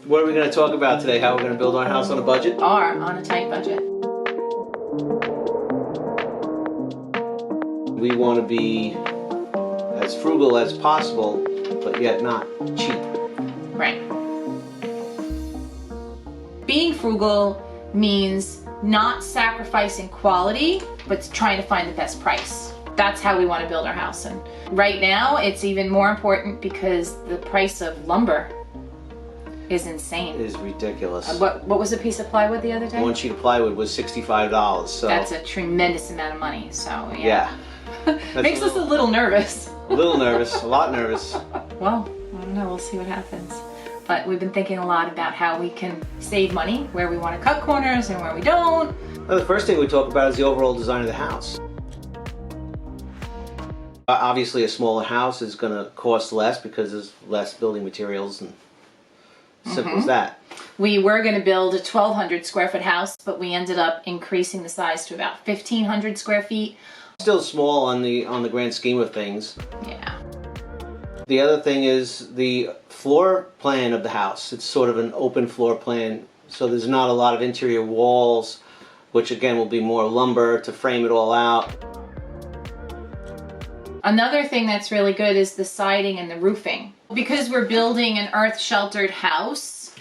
What are we going to talk about today? How we're going to build our house on a budget? Or on a tight budget. We want to be as frugal as possible, but yet not cheap. Right. Being frugal means not sacrificing quality, but trying to find the best price. That's how we want to build our house. And right now, it's even more important because the price of lumber is insane. It is ridiculous. What was a piece of plywood the other day? One sheet of plywood was $65. So that's a tremendous amount of money. So yeah. Makes us a little nervous. A little nervous, a lot nervous. Well, I don't know, we'll see what happens. But we've been thinking a lot about how we can save money, where we want to cut corners and where we don't. Well, the first thing we talk about is the overall design of the house. Obviously a smaller house is going to cost less because there's less building materials, and simple as that. We were going to build a 1,200 square foot house, but we ended up increasing the size to about 1,500 square feet. Still small on the grand scheme of things. Yeah. The other thing is the floor plan of the house. It's sort of an open floor plan, so there's not a lot of interior walls, which again will be more lumber to frame it all out. Another thing that's really good is the siding and the roofing. Because we're building an earth-sheltered house,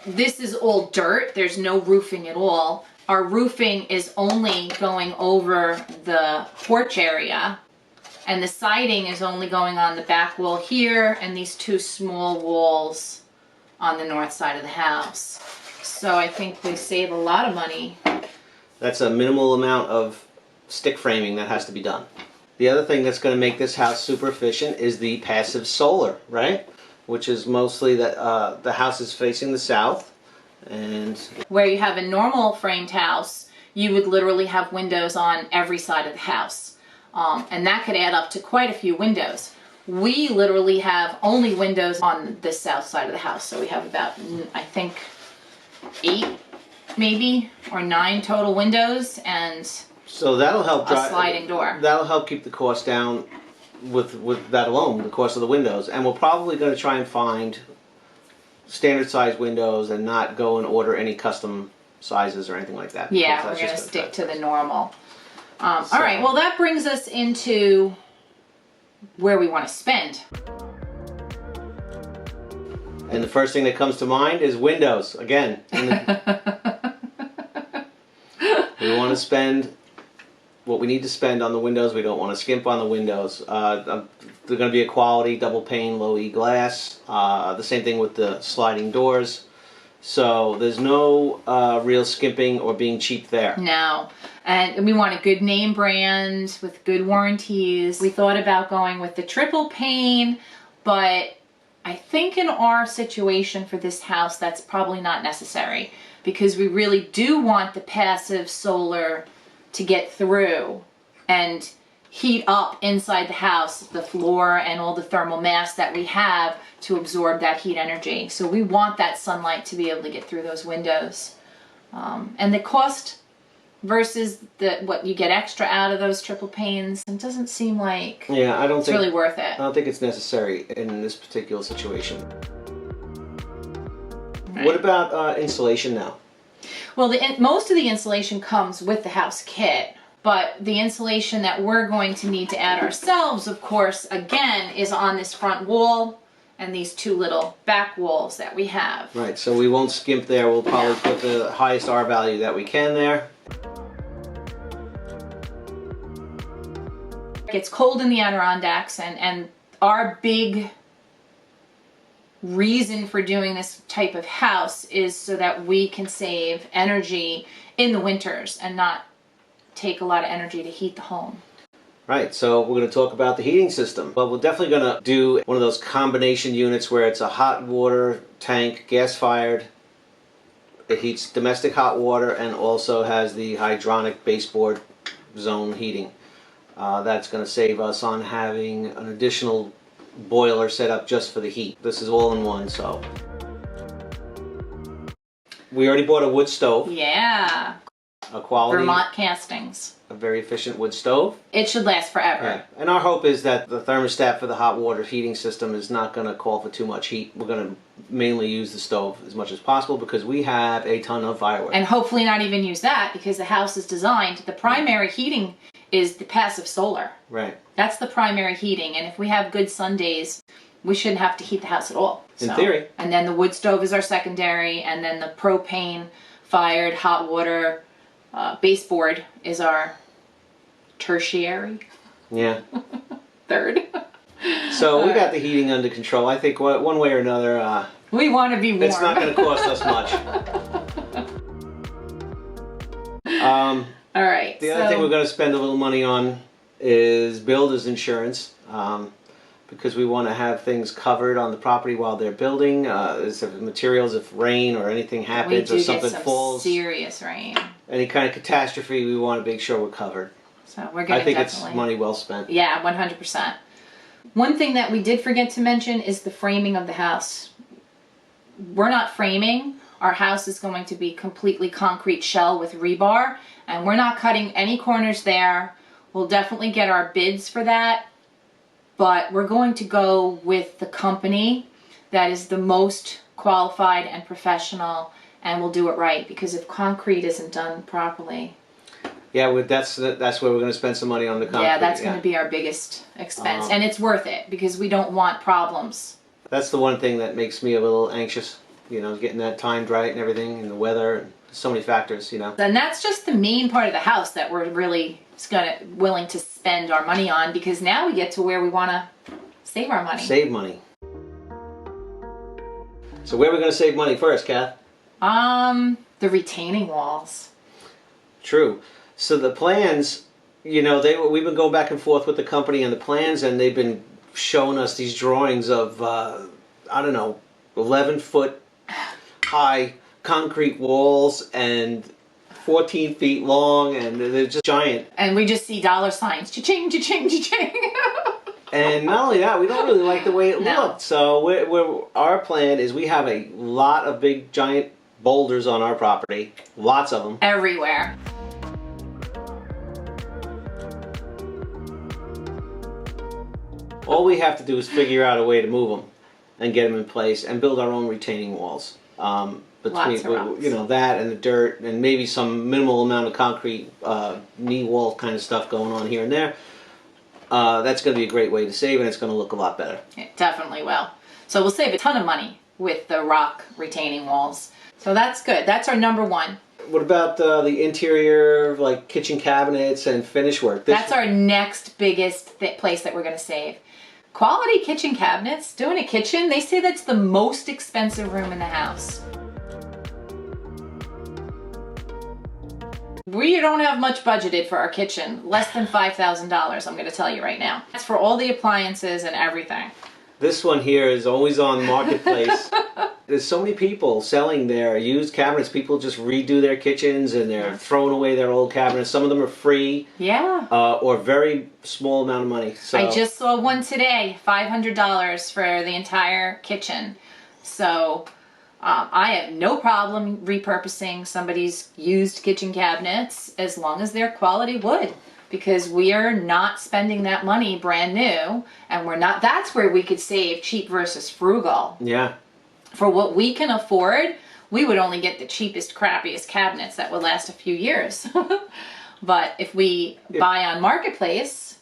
this is all dirt. There's no roofing at all. Our roofing is only going over the porch area, and the siding is only going on the back wall here and these two small walls on the north side of the house. So I think we save a lot of money. That's a minimal amount of stick framing that has to be done. The other thing that's going to make this house super efficient is the passive solar, right? Which is mostly that the house is facing the south, and where you have a normal framed house, you would literally have windows on every side of the house, and that could add up to quite a few windows. We literally have only windows on the south side of the house, so we have about, I think, 8 maybe or 9 total windows, and so that'll help a sliding door. That'll help keep the cost down with that alone, the cost of the windows. And we're probably going to try and find standard size windows and not go and order any custom sizes or anything like that. Yeah, we're going to stick to the normal. All right, well that brings us into where we want to spend. And the first thing that comes to mind is windows, again. We want to spend what we need to spend on the windows. We don't want to skimp on the windows. They're going to be a quality double pane low E glass. The same thing with the sliding doors. So there's no real skimping or being cheap there. No. And we want a good name brand with good warranties. We thought about going with the triple pane, but I think in our situation for this house that's probably not necessary, because we really do want the passive solar to get through and heat up inside the house, the floor and all the thermal mass that we have to absorb that heat energy. So we want that sunlight to be able to get through those windows. And the cost versus what you get extra out of those triple panes, it doesn't seem like it's really worth it. I don't think it's necessary in this particular situation. Right. What about insulation now? Well, most of the insulation comes with the house kit, but the insulation that we're going to need to add ourselves, of course, again, is on this front wall and these 2 little back walls that we have. Right, so we won't skimp there. We'll probably put the highest R value that we can there. It's cold in the Adirondacks, and our big reason for doing this type of house is so that we can save energy in the winters and not take a lot of energy to heat the home. Right, so we're going to talk about the heating system. Well, we're definitely going to do one of those combination units where it's a hot water tank, gas-fired. It heats domestic hot water and also has the hydronic baseboard zone heating. That's going to save us on having an additional boiler set up just for the heat. This is all in one, so. We already bought a wood stove. Yeah. A quality Vermont castings. A very efficient wood stove. It should last forever. Yeah. And our hope is that the thermostat for the hot water heating system is not going to call for too much heat. We're going to mainly use the stove as much as possible because we have a ton of firewood. And hopefully not even use that because the house is designed, the primary heating is the passive solar. Right. That's the primary heating, and if we have good sun days, we shouldn't have to heat the house at all. In theory. And then the wood stove is our secondary, and then the propane fired hot water baseboard is our tertiary. Yeah. Third. So we got the heating under control. I think one way or another, we want to be warm. it's not going to cost us much. All right. The other thing we're going to spend a little money on is builder's insurance. Because we want to have things covered on the property while they're building. If materials, if rain or anything happens or something falls, serious rain, any kind of catastrophe, we want to make sure we're covered. So we're going to. I think it's money well spent. Yeah, 100%. One thing that we did forget to mention is the framing of the house. We're not framing. Our house is going to be completely concrete shell with rebar, and we're not cutting any corners there. We'll definitely get our bids for that. But we're going to go with the company that is the most qualified and professional, and we'll do it right, because if concrete isn't done properly... Yeah, that's where we're going to spend some money on the concrete. Yeah, that's going to be our biggest expense, and it's worth it, because we don't want problems. That's the one thing that makes me a little anxious, getting that timed right and everything, and the weather, and so many factors, And that's just the main part of the house that we're really willing to spend our money on, because now we get to where we want to save our money. Save money. So where are we going to save money first, Kath? The retaining walls. True. So the plans, we've been going back and forth with the company and the plans, and they've been showing us these drawings of, 11-foot high concrete walls and 14 feet long, and they're just giant. And we just see dollar signs. Cha-ching, cha-ching, cha-ching. And not only that, we don't really like the way it looked. So our plan is we have a lot of big, giant boulders on our property. Lots of them. Everywhere. All we have to do is figure out a way to move them and get them in place and build our own retaining walls. Between that and the dirt and maybe some minimal amount of concrete knee wall kind of stuff going on here and there, that's going to be a great way to save, and it's going to look a lot better. It definitely will. So we'll save a ton of money with the rock retaining walls. So that's good. That's our number one. What about the interior, like kitchen cabinets and finish work? That's our next biggest place that we're going to save. Quality kitchen cabinets. Doing a kitchen, they say that's the most expensive room in the house. We don't have much budgeted for our kitchen. Less than $5,000, I'm going to tell you right now. That's for all the appliances and everything. This one here is always on Marketplace. There's so many people selling their used cabinets. People just redo their kitchens and they're throwing away their old cabinets. Some of them are free. Yeah. Or very small amount of money. So I just saw one today, $500 for the entire kitchen. So I have no problem repurposing somebody's used kitchen cabinets as long as they're quality wood. Because we are not spending that money brand new, and we're not. That's where we could save cheap versus frugal. Yeah. For what we can afford, we would only get the cheapest, crappiest cabinets that would last a few years. But if we buy on Marketplace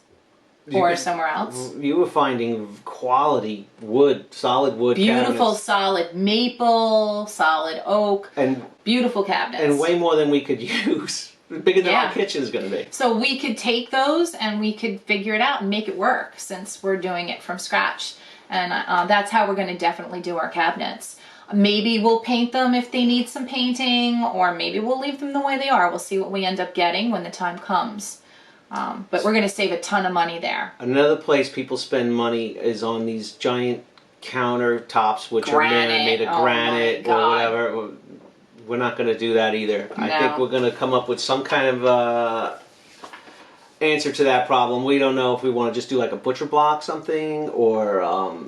or somewhere else, you were finding quality wood, solid wood beautiful, cabinets. solid maple, solid oak, and beautiful cabinets, and way more than we could use. Bigger than our kitchen is going to be. So we could take those and we could figure it out and make it work, since we're doing it from scratch. And that's how we're going to definitely do our cabinets. Maybe we'll paint them if they need some painting, or maybe we'll leave them the way they are. We'll see what we end up getting when the time comes. But we're going to save a ton of money there. Another place people spend money is on these giant countertops, which are made of granite or whatever. We're not going to do that either. No. I think we're going to come up with some kind of answer to that problem. We don't know if we want to just do like a butcher block something, or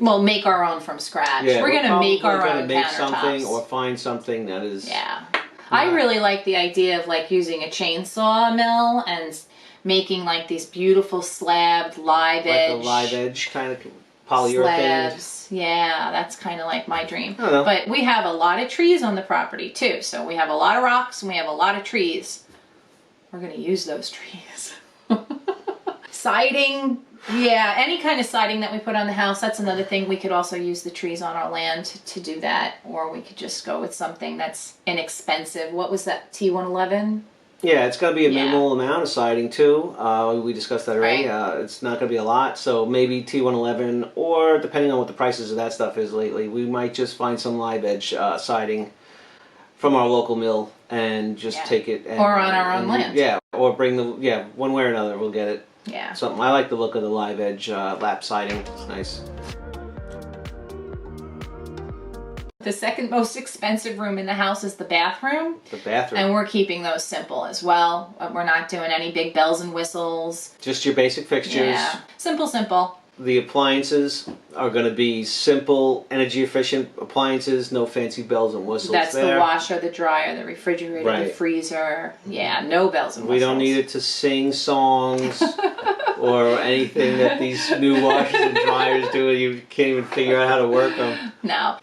well, make our own from scratch. Yeah, we're going to make our own make countertops. Something, or find something that is. Yeah. I really like the idea of like using a chainsaw mill and making like these beautiful slabbed live Like edge. a live edge kind of polyurethane. Slabs. Yeah, that's kind of like my dream. I don't know. But we have a lot of trees on the property too. So we have a lot of rocks and we have a lot of trees. We're going to use those trees. Siding. Yeah, any kind of siding that we put on the house, that's another thing. We could also use the trees on our land to do that. Or we could just go with something that's inexpensive. What was that, T111? Yeah, it's going to be a Yeah. minimal amount of siding too. We discussed that already. Right. It's not going to be a lot, so maybe T111, or depending on what the prices of that stuff is lately, we might just find some live edge siding from our local mill and just Yeah. take it. And, Or on our own land. Yeah, or bring one way or another, we'll get it. Yeah. Something. I like the look of the live edge lap siding. It's nice. The second most expensive room in the house is the bathroom. The bathroom. And we're keeping those simple as well. We're not doing any big bells and whistles. Just your basic fixtures. Yeah. Simple. The appliances are going to be simple, energy efficient appliances, no fancy bells and whistles. That's there. the washer, the dryer, the refrigerator, the Right. freezer. Yeah, no bells and We whistles. don't need it to sing songs or anything that these new washers and dryers do. You can't even figure out how to work them. No.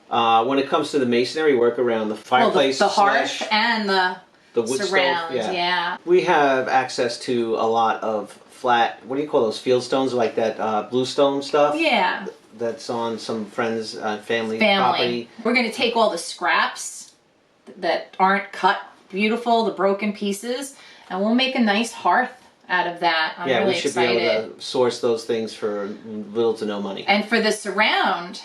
When it comes to the masonry, work around the fireplace, Well, the hearth slash and the wood surround. stove. Yeah. We have access to a lot of flat, what do you call those, field stones, like that bluestone stuff? Yeah. That's on some friends' family property. We're going to take all the scraps that aren't cut beautiful, the broken pieces, and we'll make a nice hearth out of that. I'm Yeah, really we should excited. be able to source those things for little to no money. And for the surround,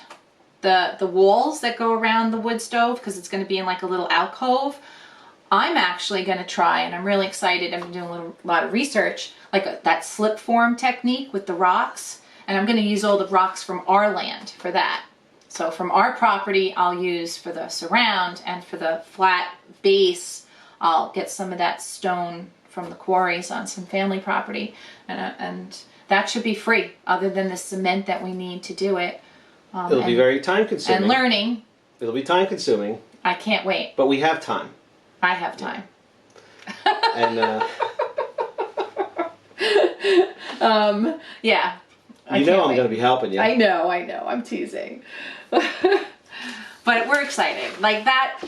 the walls that go around the wood stove, because it's going to be in like a little alcove, I'm actually going to try, and I'm really excited. I'm doing a lot of research, like that slip form technique with the rocks, and I'm going to use all the rocks from our land for that. So from our property, I'll use for the surround, and for the flat base, I'll get some of that stone from the quarries on some family property, and that should be free, other than the cement that we need to do it. It'll be very time consuming. And learning. It'll be time consuming, I can't wait. but we have time. I have time. And Yeah. you know I'm going to be helping you. I know. I'm teasing. But we're excited. Like that,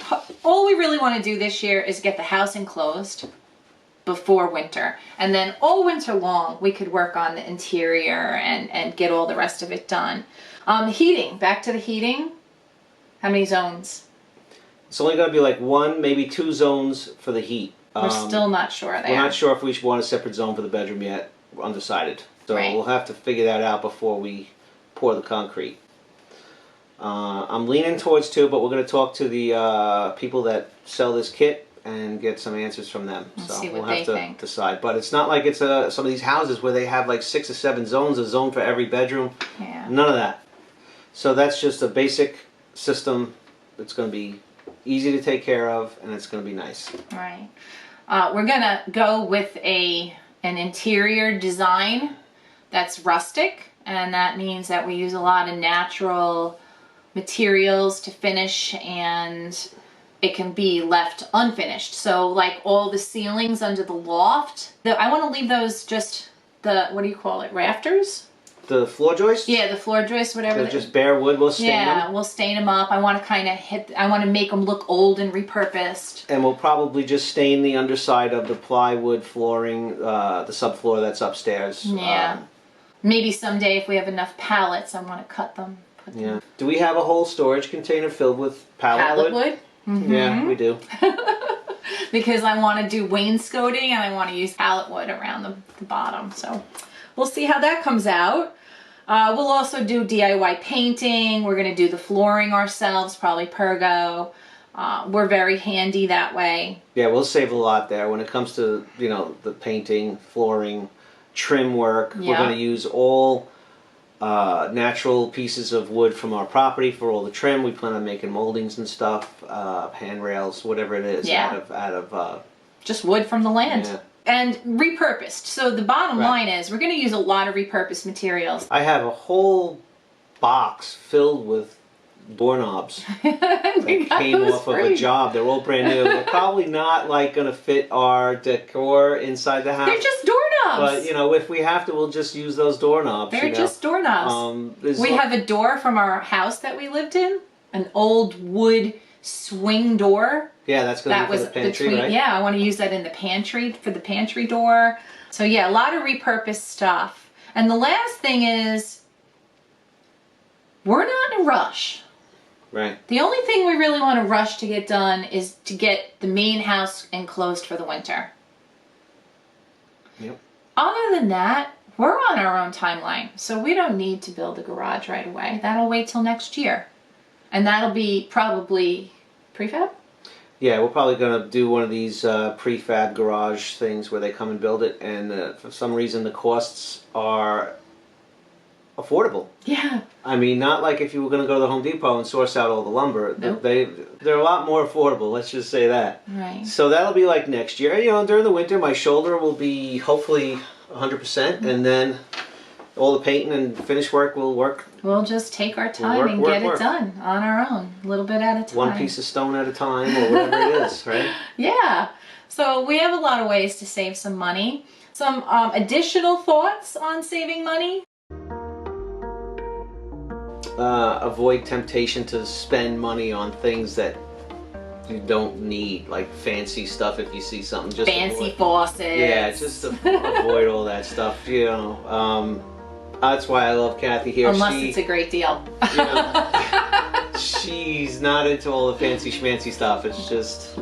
all we really want to do this year is get the house enclosed before winter. And then all winter long, we could work on the interior and get all the rest of it done. Heating, back to the heating. How many zones? It's only going to be like 1, maybe 2 zones for the heat. We're still not sure there. We're not sure if we should want a separate zone for the bedroom yet. We're undecided. So Right. we'll have to figure that out before we pour the concrete. I'm leaning towards 2, but we're going to talk to the people that sell this kit and get some answers from them. And so see what we'll they have to think. decide. But it's not like it's some of these houses where they have like 6 or 7 zones, a zone for every bedroom. Yeah. None of that. So that's just a basic system that's going to be easy to take care of, and it's going to be nice. Right. We're gonna go with an interior design that's rustic, and that means that we use a lot of natural materials to finish, and it can be left unfinished. So like all the ceilings under the loft, I want to leave those just the, what do you call it, rafters? The floor joists? Yeah, the floor joists, whatever. They're just bare wood. We'll stain them. Yeah, we'll stain them up. I want to kind of I want to make them look old and repurposed. And we'll probably just stain the underside of the plywood flooring, the subfloor that's upstairs. Yeah. Maybe someday if we have enough pallets, I want to cut them. Put them. Yeah. Do we have a whole storage container filled with pallet wood? Mm-hmm. Yeah, we do. Because I want to do wainscoting and I want to use pallet wood around the bottom. So we'll see how that comes out. We'll also do DIY painting. We're going to do the flooring ourselves, probably Pergo. We're very handy that way. Yeah, we'll save a lot there when it comes to, the painting, flooring, trim work. Yeah. We're going to use all natural pieces of wood from our property for all the trim. We plan on making moldings and stuff, handrails, whatever it is, Yeah. out of Just wood from the land. Yeah. And repurposed. So the bottom Right. line is we're going to use a lot of repurposed materials. I have a whole box filled with doorknobs We that got came those off of free. a job. They're all brand new. They're probably not like going to fit our decor inside the house. They're just doorknobs. doorknobs. But if we have to, we'll just use those doorknobs. They're just doorknobs. We have a door from our house that we lived in, an old wood swing door. Yeah, that's going to be for the pantry, right? Yeah, I want to use that in the pantry, for the pantry door. So yeah, a lot of repurposed stuff. And the last thing is, we're not in a rush. Right. The only thing we really want to rush to get done is to get the main house enclosed for the winter. Yep. Other than that, we're on our own timeline, so we don't need to build a garage right away. That'll wait till next year. And that'll be probably prefab? Yeah, we're probably going to do one of these prefab garage things where they come and build it, and for some reason the costs are affordable. Yeah. I mean, not like if you were going to go to the Home Depot and source out all the lumber. Nope. They're a lot more affordable, let's just say that. Right. So that'll be like next year. During the winter, my shoulder will be hopefully 100%, and then all the painting and finish work will work. We'll just take our time and get it done on our own, a little bit at a time. One piece of stone at a time, or whatever it is, right? Yeah. So we have a lot of ways to save some money. Some additional thoughts on saving money? Avoid temptation to spend money on things that you don't need, like fancy stuff. If you see something, just fancy faucets. Yeah, just avoid all that stuff. That's why I love Kathie here. Unless it's a great deal. She's not into all the fancy schmancy stuff. It's just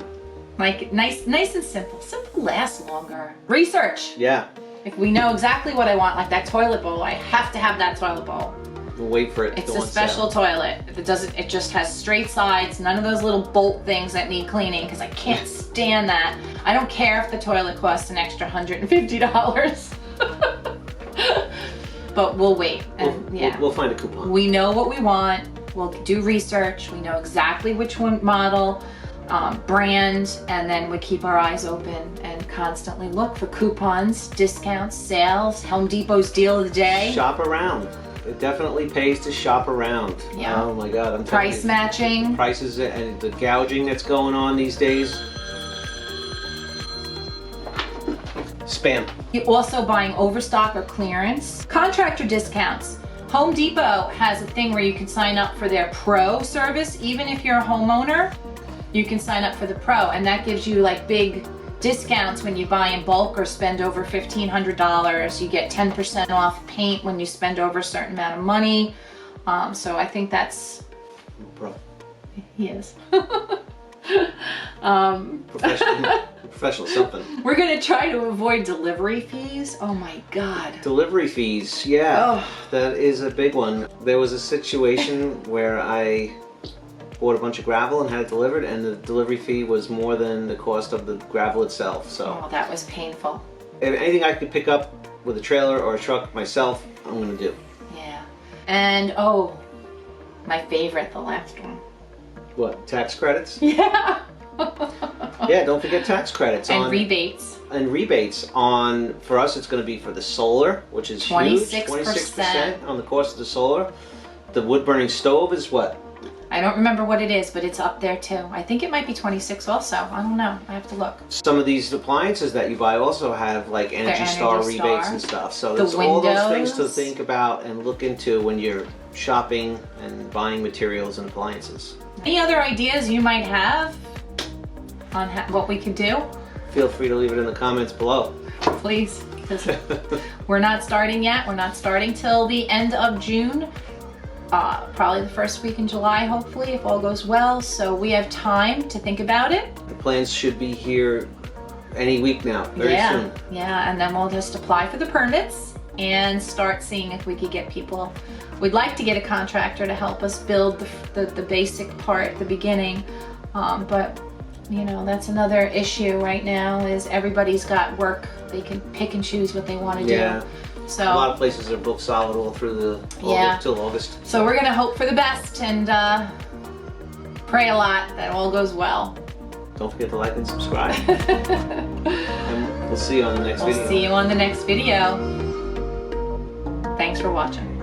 like nice and simple. Simple lasts longer. Research. Yeah. If we know exactly what I want, like that toilet bowl, I have to have that toilet bowl. We'll wait for it to It's go a special toilet. If it doesn't, it just has straight sides, none of those little bolt things that need cleaning, because I can't stand that. I don't care if the toilet costs an extra $150. But we'll wait. And we'll find a coupon. We know what we want. We'll do research. We know exactly which one model, brand, and then we keep our eyes open and constantly look for coupons, discounts, sales, Home Depot's deal of the day. Shop around. It definitely pays to shop around. Yeah. Oh my God, I'm price matching. Prices and the gouging that's going on these days. Spam. You're also buying overstock or clearance. Contractor discounts. Home Depot has a thing where you can sign up for their pro service. Even if you're a homeowner, you can sign up for the pro, and that gives you like big discounts when you buy in bulk or spend over $1,500. You get 10% off paint when you spend over a certain amount of money. So I think that's... Pro. He is. Professional something. We're going to try to avoid delivery fees. Oh my God. Delivery fees, yeah. That is a big one. There was a situation where I bought a bunch of gravel and had it delivered, and the delivery fee was more than the cost of the gravel itself. So that was painful. If anything I could pick up with a trailer or a truck myself, I'm going to do. Yeah. And my favorite, the last one. What, tax credits? Yeah. Yeah, don't forget tax credits. And rebates. And rebates on, for us it's going to be for the solar, which is 26%. huge. 26% on the cost of the solar. The wood burning stove is what? I don't remember what it is, but it's up there too. I think it might be 26 also. I don't know. I have to look. Some of these appliances that you buy also have like Energy Star rebates and stuff. So there's all those things to think about and look into when you're shopping and buying materials and appliances. Any other ideas you might have on what we could do? Feel free to leave it in the comments below. Please, because we're not starting yet. We're not starting till the end of June. Probably the first week in July, hopefully, if all goes well. So we have time to think about it. The plans should be here any week now, very soon. Yeah, and then we'll just apply for the permits and start seeing if we could get people. We'd like to get a contractor to help us build the basic part at the beginning, but that's another issue right now is everybody's got work. They can pick and choose what they want to do. So a lot of places are booked solid all through till August. So we're gonna hope for the best and pray a lot that all goes well. Don't forget to like and subscribe. And we'll see you on the next video. We'll see you on the next video. Thanks for watching.